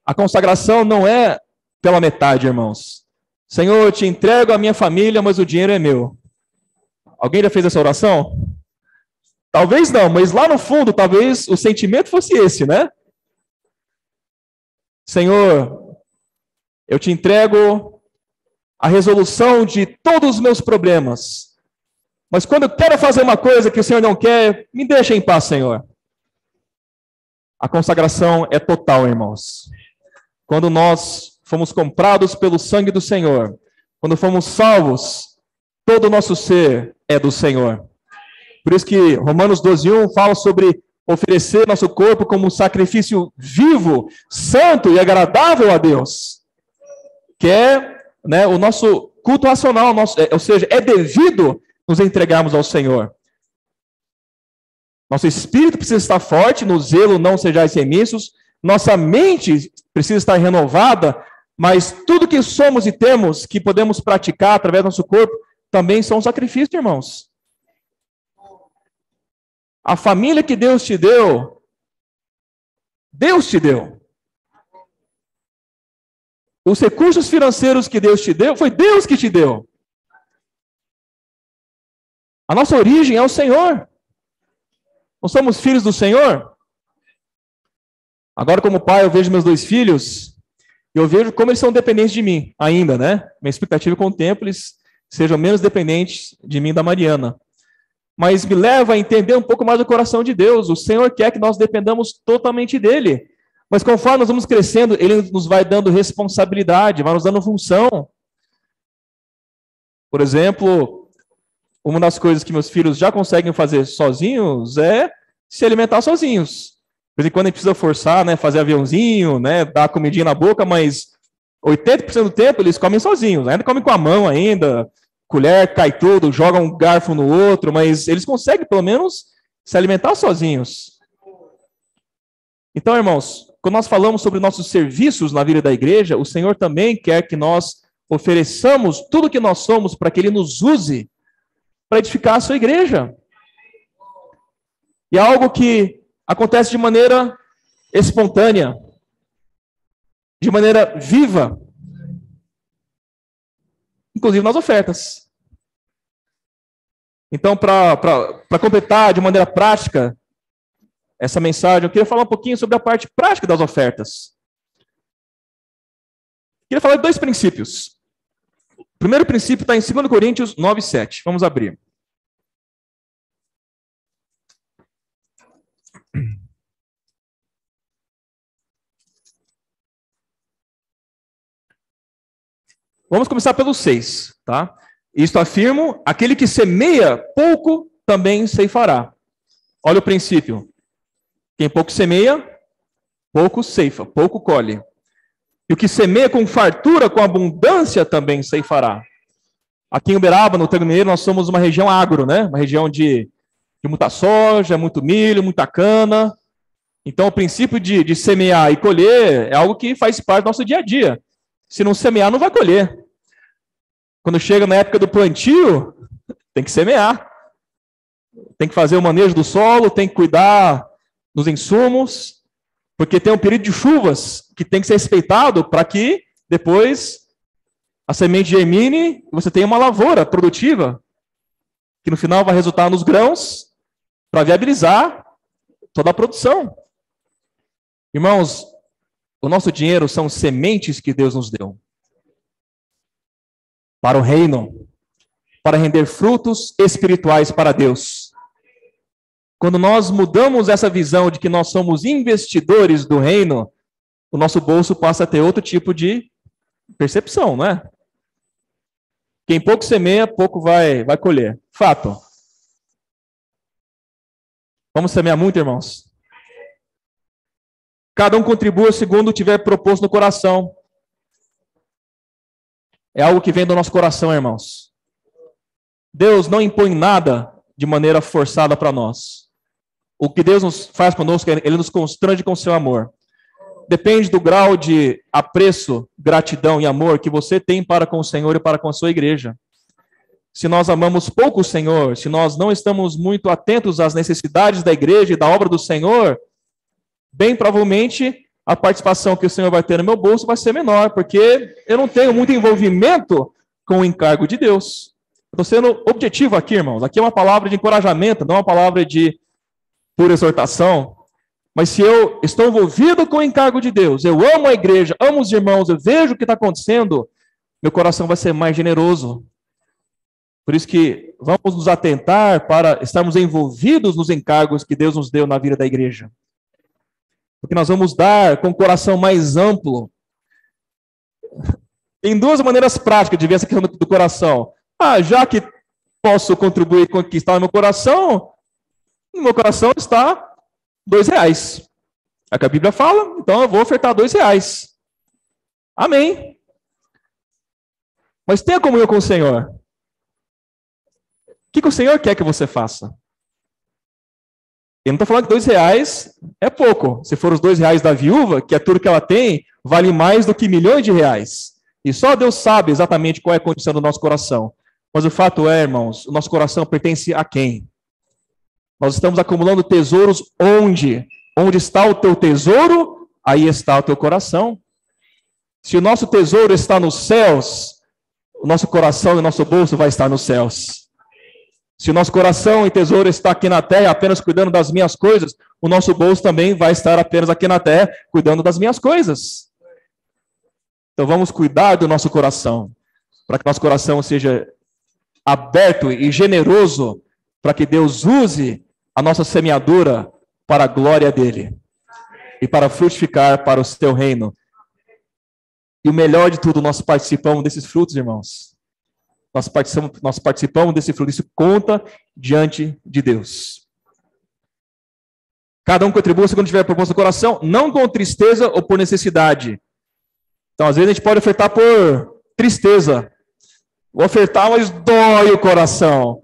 A consagração não é pela metade, irmãos. Senhor, eu te entrego a minha família, mas o dinheiro é meu. Alguém já fez essa oração? Talvez não, mas lá no fundo, talvez o sentimento fosse esse, né? Senhor, eu te entrego a resolução de todos os meus problemas. Mas quando eu quero fazer uma coisa que o Senhor não quer, me deixa em paz, Senhor. A consagração é total, irmãos. Quando nós fomos comprados pelo sangue do Senhor, quando fomos salvos, todo o nosso ser é do Senhor. Por isso que Romanos 12:1 fala sobre oferecer nosso corpo como um sacrifício vivo, santo e agradável a Deus. Que é, né, o nosso culto racional, ou seja, é devido nos entregarmos ao Senhor. Nosso espírito precisa estar forte, no zelo não sejais remissos, nossa mente precisa estar renovada, mas tudo que somos e temos, que podemos praticar através do nosso corpo, também são um sacrifício, irmãos. A família que Deus te deu, Deus te deu. Os recursos financeiros que Deus te deu, foi Deus que te deu. A nossa origem é o Senhor. Não somos filhos do Senhor? Agora, como pai, eu vejo meus 2 filhos, e eu vejo como eles são dependentes de mim, ainda, né? Minha expectativa é que com o tempo eles sejam menos dependentes de mim e da Mariana. Mas me leva a entender um pouco mais do coração de Deus. O Senhor quer que nós dependamos totalmente dEle. Mas conforme nós vamos crescendo, Ele nos vai dando responsabilidade, vai nos dando função. Por exemplo, uma das coisas que meus filhos já conseguem fazer sozinhos é se alimentar sozinhos. De vez em quando a gente precisa forçar, né, fazer aviãozinho, né, dar comidinha na boca, mas 80% do tempo eles comem sozinhos. Ainda comem com a mão ainda, colher cai tudo, jogam um garfo no outro, mas eles conseguem pelo menos se alimentar sozinhos. Então, irmãos, quando nós falamos sobre nossos serviços na vida da igreja, o Senhor também quer que nós ofereçamos tudo o que nós somos para que Ele nos use para edificar a sua igreja. E é algo que acontece de maneira espontânea, de maneira viva, inclusive nas ofertas. Então, para completar de maneira prática essa mensagem, eu queria falar um pouquinho sobre a parte prática das ofertas. Eu queria falar de 2 princípios. O primeiro princípio está em 2 Coríntios 9:7. Vamos abrir. Vamos começar pelo 6, tá? Isto afirmo, aquele que semeia pouco também ceifará. Olha o princípio. Quem pouco semeia, pouco ceifa, pouco colhe. E o que semeia com fartura, com abundância, também ceifará. Aqui em Uberaba, no Triângulo Mineiro, nós somos uma região agro, né? Uma região de muita soja, muito milho, muita cana. Então, o princípio de semear e colher é algo que faz parte do nosso dia a dia. Se não semear, não vai colher. Quando chega na época do plantio, tem que semear. Tem que fazer o manejo do solo, tem que cuidar dos insumos, porque tem um período de chuvas que tem que ser respeitado para que depois a semente germine e você tenha uma lavoura produtiva, que no final vai resultar nos grãos para viabilizar toda a produção. Irmãos, o nosso dinheiro são sementes que Deus nos deu para o reino, para render frutos espirituais para Deus. Quando nós mudamos essa visão de que nós somos investidores do reino, o nosso bolso passa a ter outro tipo de percepção, não é? Quem pouco semeia, pouco vai colher. Fato. Vamos semear muito, irmãos? Cada um contribua segundo tiver proposto no coração. É algo que vem do nosso coração, irmãos. Deus não impõe nada de maneira forçada para nós. O que Deus nos faz conosco, Ele nos constrange com o seu amor. Depende do grau de apreço, gratidão e amor que você tem para com o Senhor e para com a sua igreja. Se nós amamos pouco o Senhor, se nós não estamos muito atentos às necessidades da igreja e da obra do Senhor, bem provavelmente a participação que o Senhor vai ter no meu bolso vai ser menor, porque eu não tenho muito envolvimento com o encargo de Deus. Estou sendo objetivo aqui, irmãos. Aqui é uma palavra de encorajamento, não uma palavra de pura exortação. Mas se eu estou envolvido com o encargo de Deus, eu amo a igreja, amo os irmãos, eu vejo o que está acontecendo, meu coração vai ser mais generoso. Por isso que vamos nos atentar para estarmos envolvidos nos encargos que Deus nos deu na vida da igreja. Porque nós vamos dar com o coração mais amplo. Tem duas maneiras práticas de ver essa questão do coração. Já que posso contribuir com o que está no meu coração está R$2. É o que a Bíblia fala, então eu vou ofertar R$2. Amém. Mas tenha comunhão com o Senhor. O que o Senhor quer que você faça? Eu não estou falando que R$2 é pouco. Se for os R$2 da viúva, que é tudo que ela tem, vale mais do que milhões de reais. E só Deus sabe exatamente qual é a condição do nosso coração. Mas o fato é, irmãos, o nosso coração pertence a quem? Nós estamos acumulando tesouros onde? Onde está o teu tesouro, aí está o teu coração. Se o nosso tesouro está nos céus, o nosso coração e o nosso bolso vai estar nos céus. Se o nosso coração e tesouro está aqui na terra, apenas cuidando das minhas coisas, o nosso bolso também vai estar apenas aqui na terra, cuidando das minhas coisas. Então vamos cuidar do nosso coração, para que nosso coração seja aberto e generoso, para que Deus use a nossa semeadura para a glória dele e para frutificar para o seu reino. E o melhor de tudo, nós participamos desses frutos, irmãos. Nós participamos desse fruto. Isso conta diante de Deus. Cada um contribua segundo tiver proposto no coração, não com tristeza ou por necessidade. Então, às vezes, a gente pode ofertar por tristeza. Vou ofertar, mas dói o coração.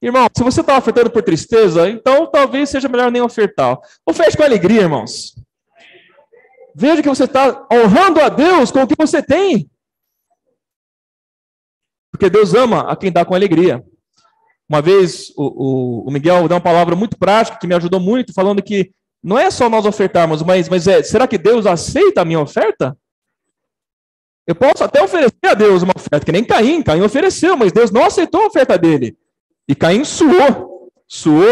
Irmão, se você está ofertando por tristeza, então talvez seja melhor nem ofertar. Oferte com alegria, irmãos. Veja que você está honrando a Deus com o que você tem. Porque Deus ama a quem dá com alegria. Uma vez o Miguel deu uma palavra muito prática que me ajudou muito, falando que não é só nós ofertarmos, mas será que Deus aceita a minha oferta? Eu posso até oferecer a Deus uma oferta, que nem Caim. Caim ofereceu, mas Deus não aceitou a oferta dele. E Caim suou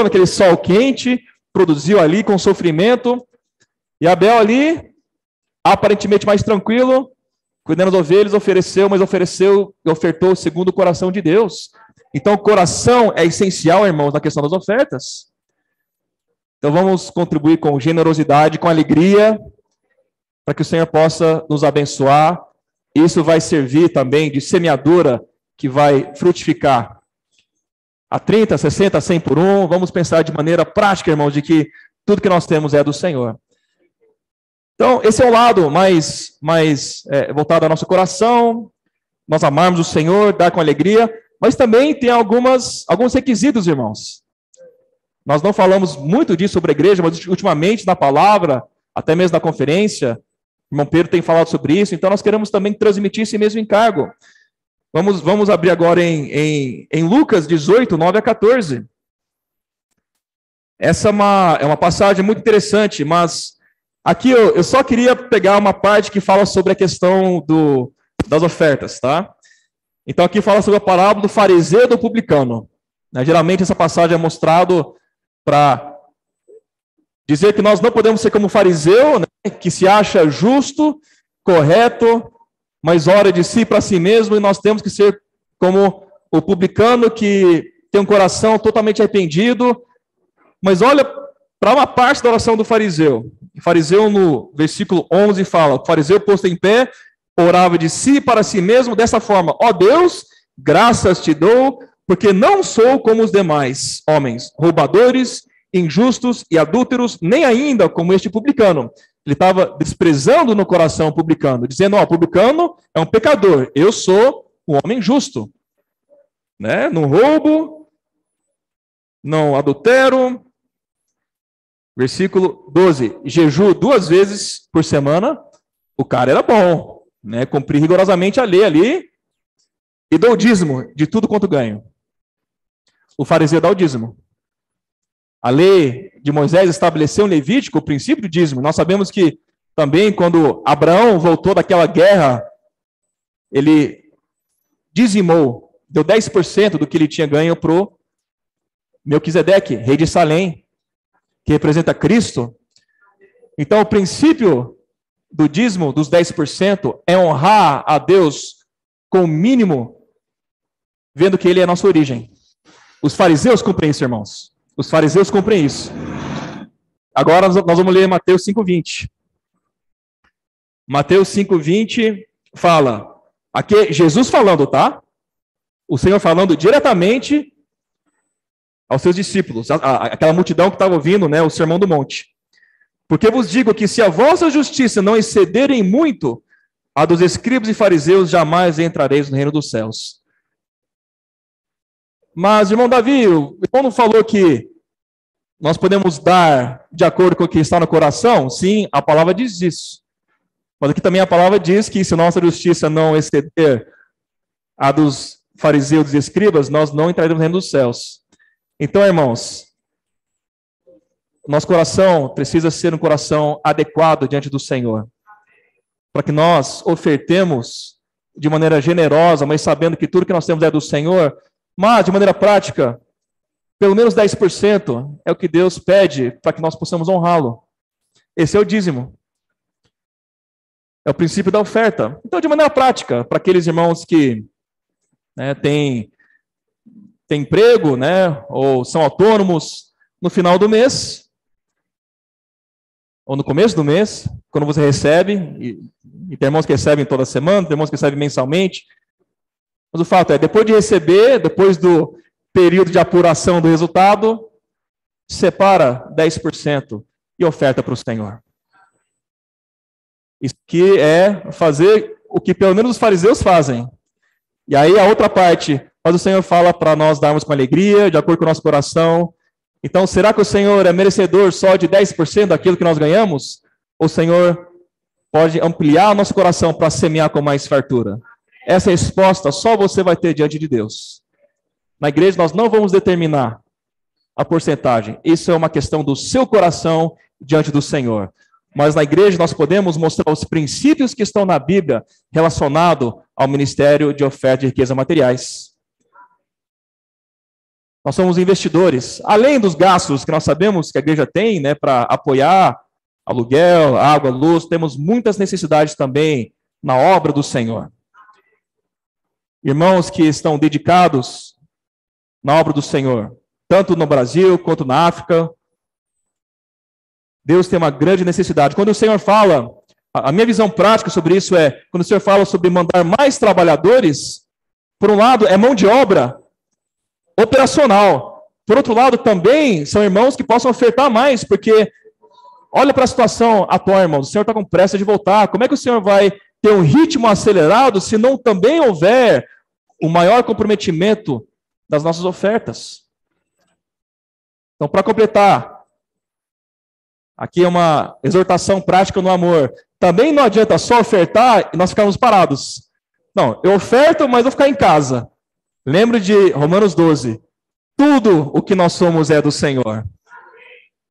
naquele sol quente, produziu ali com sofrimento. E Abel ali, aparentemente mais tranquilo, cuidando das ovelhas, ofereceu, mas ofereceu e ofertou segundo o coração de Deus. Então, o coração é essencial, irmãos, na questão das ofertas. Então, vamos contribuir com generosidade, com alegria, para que o Senhor possa nos abençoar. Isso vai servir também de semeadura que vai frutificar a 30, 60, 100 por 1. Vamos pensar de maneira prática, irmãos, de que tudo que nós temos é do Senhor. Então, esse é o lado mais voltado ao nosso coração, nós amarmos o Senhor, dar com alegria. Mas também tem alguns requisitos, irmãos. Nós não falamos muito disso sobre a igreja, mas ultimamente na palavra, até mesmo na conferência, o irmão Pedro tem falado sobre isso, então nós queremos também transmitir esse mesmo encargo. Vamos abrir agora em Lucas 18, 9 a 14. Essa é uma passagem muito interessante, mas aqui eu só queria pegar uma parte que fala sobre a questão das ofertas, tá? Então aqui fala sobre a parábola do fariseu e do publicano. Geralmente essa passagem é mostrado para dizer que nós não podemos ser como o fariseu, né, que se acha justo, correto, mas ora de si para si mesmo, e nós temos que ser como o publicano que tem um coração totalmente arrependido. Mas olha para uma parte da oração do fariseu. O fariseu, no versículo 11, fala: o fariseu posto em pé, orava de si para si mesmo dessa forma: ó Deus, graças te dou, porque não sou como os demais homens, roubadores, injustos e adúlteros, nem ainda como este publicano. Ele estava desprezando no coração o publicano, dizendo: ó, o publicano é um pecador, eu sou um homem justo, né? Não roubo, não adultero. Versículo 12, jejuo 2 vezes por semana. O cara era bom, né? Cumpri rigorosamente a lei ali e dou o dízimo de tudo quanto ganho. O fariseu dá o dízimo. A lei de Moisés estabeleceu em Levítico o princípio do dízimo. Nós sabemos que também quando Abraão voltou daquela guerra, ele dizimou, deu 10% do que ele tinha ganho para o Melquisedeque, rei de Salém, que representa Cristo. Então o princípio do dízimo, dos 10%, é honrar a Deus com o mínimo, vendo que ele é a nossa origem. Os fariseus cumprem isso, irmãos. Os fariseus cumprem isso. Agora nós vamos ler Mateus 5:20. Mateus 5:20 fala, aqui Jesus falando, tá? O Senhor falando diretamente aos seus discípulos, aquela multidão que estava ouvindo, né, o Sermão do Monte. Porque vos digo que se a vossa justiça não excederem muito a dos escribas e fariseus, jamais entrareis no reino dos céus. Mas, irmão Davi, o irmão não falou que nós podemos dar de acordo com o que está no coração? Sim, a palavra diz isso. Mas aqui também a palavra diz que se nossa justiça não exceder a dos fariseus e escribas, nós não entraremos no reino dos céus. Então, irmãos, nosso coração precisa ser um coração adequado diante do Senhor, para que nós ofertemos de maneira generosa, mas sabendo que tudo que nós temos é do Senhor, mas de maneira prática, pelo menos 10% é o que Deus pede para que nós possamos honrá-lo. Esse é o dízimo. É o princípio da oferta. Então, de maneira prática, para aqueles irmãos que, né, têm emprego, né, ou são autônomos, no final do mês, ou no começo do mês, quando você recebe, e tem irmãos que recebem toda semana, tem irmãos que recebem mensalmente, mas o fato é, depois de receber, depois do período de apuração do resultado, separa 10% e oferta para o Senhor. Isso que é fazer o que pelo menos os fariseus fazem. E aí a outra parte, mas o Senhor fala para nós darmos com alegria, de acordo com o nosso coração. Então, será que o Senhor é merecedor só de 10% daquilo que nós ganhamos? Ou o Senhor pode ampliar o nosso coração para semear com mais fartura? Essa resposta só você vai ter diante de Deus. Na igreja nós não vamos determinar a porcentagem. Isso é uma questão do seu coração diante do Senhor. Mas na igreja nós podemos mostrar os princípios que estão na Bíblia relacionados ao ministério de oferta de riquezas materiais. Nós somos investidores. Além dos gastos que nós sabemos que a igreja tem, né, para apoiar aluguel, água, luz, temos muitas necessidades também na obra do Senhor. Irmãos que estão dedicados na obra do Senhor, tanto no Brasil quanto na África, Deus tem uma grande necessidade. Quando o Senhor fala, a minha visão prática sobre isso é, quando o Senhor fala sobre mandar mais trabalhadores, por um lado é mão de obra operacional, por outro lado também são irmãos que possam ofertar mais, porque olha para a situação atual, irmãos, o Senhor está com pressa de voltar, como é que o Senhor vai ter um ritmo acelerado se não também houver o maior comprometimento das nossas ofertas. Então, para completar, aqui é uma exortação prática no amor. Também não adianta só ofertar e nós ficarmos parados. Não, eu oferto, mas vou ficar em casa. Lembre de Romanos 12. Tudo o que nós somos é do Senhor.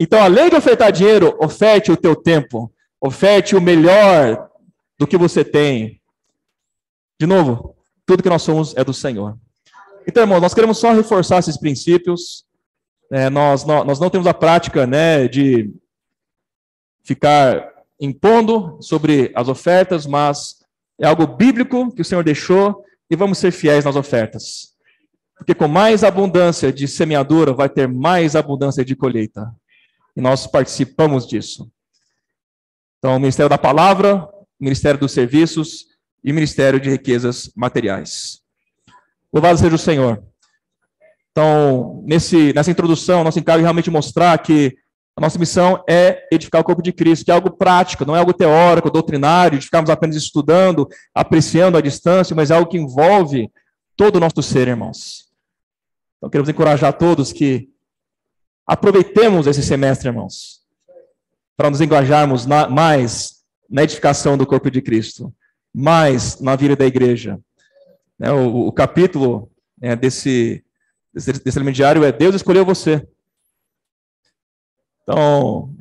Então, além de ofertar dinheiro, oferte o teu tempo. Oferte o melhor do que você tem. De novo, tudo que nós somos é do Senhor. Então, irmãos, nós queremos só reforçar esses princípios. Nós não temos a prática, né, de ficar impondo sobre as ofertas, mas é algo bíblico que o Senhor deixou e vamos ser fiéis nas ofertas. Porque com mais abundância de semeadura, vai ter mais abundância de colheita. E nós participamos disso. Então, o Ministério da Palavra, o Ministério dos Serviços e o Ministério de Riquezas Materiais. Louvado seja o Senhor. Então, nessa introdução, nosso encargo é realmente mostrar que a nossa missão é edificar o corpo de Cristo, que é algo prático, não é algo teórico, doutrinário, de ficarmos apenas estudando, apreciando à distância, mas é algo que envolve todo o nosso ser, irmãos. Então, queremos encorajar todos que aproveitemos esse semestre, irmãos, para nos engajarmos mais na edificação do corpo de Cristo, mais na vida da igreja. O capítulo desse elemento diário é Deus escolheu você. Então,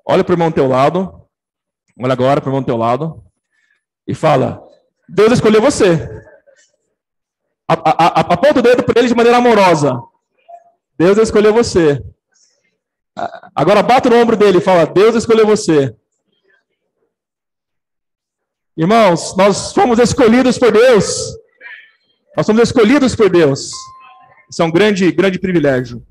olha para o irmão do teu lado, olha agora para o irmão do teu lado, e fala, Deus escolheu você. Aponta o dedo para ele de maneira amorosa. Deus escolheu você. Agora bata no ombro dele e fala, Deus escolheu você. Irmãos, nós fomos escolhidos por Deus. Nós somos escolhidos por Deus. Isso é um grande privilégio.